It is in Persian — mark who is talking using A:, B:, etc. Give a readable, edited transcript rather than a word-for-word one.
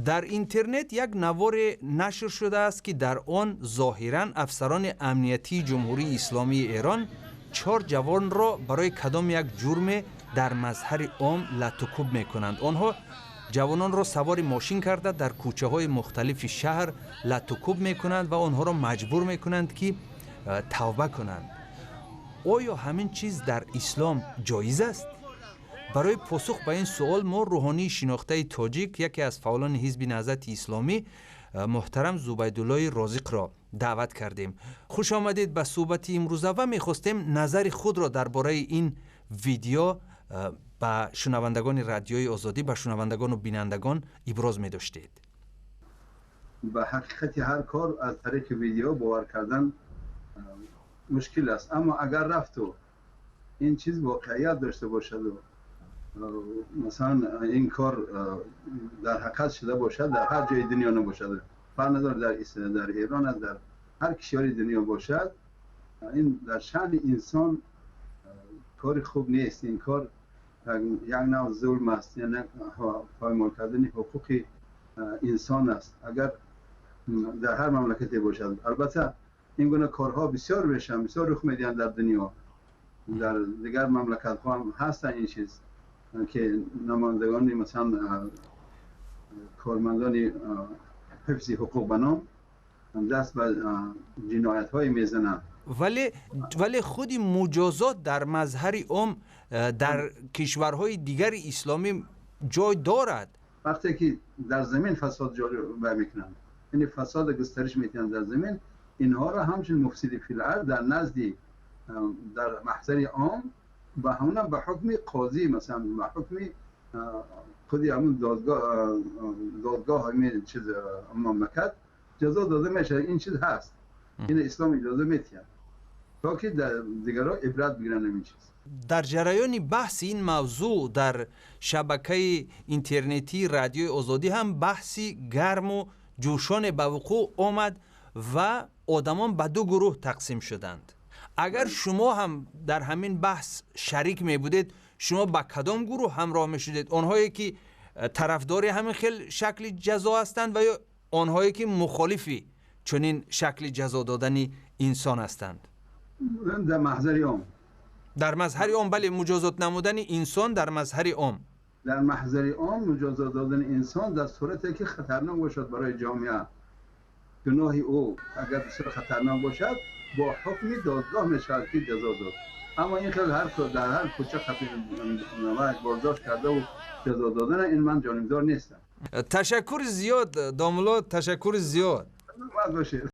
A: در اینترنت یک نوار نشر شده است که در آن ظاهراً افسران امنیتی جمهوری اسلامی ایران 4 جوان را برای کدام یک جرم در مظهر عام لطوکوب میکنند. آنها جوانان را سوار ماشین کرده در کوچه های مختلف شهر لطوکوب میکنند و آنها را مجبور میکنند که توبه کنند. آیا همین چیز در اسلام جایز است؟ برای پاسخ به این سوال ما روحانی شناخته تاجیک، یکی از فعالان حزب نهضت اسلامی، محترم زبیدالله رازق را دعوت کردیم. خوش آمدید به صحبت امروزه و میخواستیم نظر خود را درباره این ویدیو به شنوندگان رادیوی آزادی، به شنوندگان و بینندگان ابراز می داشتید.
B: به حقیقت هر کار از طریق ویدیو باور کردن مشکل است، اما اگر رفت و این چیز واقعیت داشته باشد و مثلا این کار در حقیقت شده باشد، در هر جای دنیا نباشد، فرق نداره در ایران است، در هر کشور دنیا باشد، این در شأن انسان کار خوب نیست. این کار یک نوع ظلم است، یعنی پایمال کردن حقوق انسان است اگر در هر مملکتی باشد. البته این گونه کارها بسیار بشن، بسیار رخ میدن در دنیا، در دیگر مملکت ها هم هستن این چیز که نمایندگان مثلا کارمندان حفظ حقوق بنام دست به جنایت های میزنن.
A: ولی خود مجازات در مظهر عام در کشورهای دیگر اسلامی جای دارد.
B: وقتی که در زمین فساد جاری میکنند، یعنی فساد گسترش میدن در زمین، اینها را همچنین مفسد فی الارض در نزد در محضر عام و همون به حکم قاضی، مثلا به حکم خودی همون دادگاه همین چیز مملکت جزا داده میشه. این چیز هست، این اسلام اجازه میتید تا که در دیگرها عبرت بگیرن این چیز.
A: در جریان بحث این موضوع در شبکه اینترنتی رادیوی آزادی هم بحثی گرم و جوشان به وقوع آمد و آدمان به 2 گروه تقسیم شدند. اگر شما هم در همین بحث شریک می بودید، شما با کدام گروه همراه می شدید؟ آنهایی که طرفدار همین شکل جزا هستند و یا آنهایی که مخالفی چنین شکل جزا دادن انسان هستند؟
B: در محضر عام.
A: در مظهر عام، بله، مجازات نمودن انسان در مظهر عام.
B: در محضر عام مجازات دادن انسان در صورتی که خطرناک باشد برای جامعه، گناه او اگر بسیار خطرناک باشد با حکم دادگاه میشود که جزا داد. اما این خیلی در هر کوچه خطرناک بازداشت کرده و جزا دادن، این من جانبدار نیستم.
A: تشکر زیاد داملا، تشکر زیاد.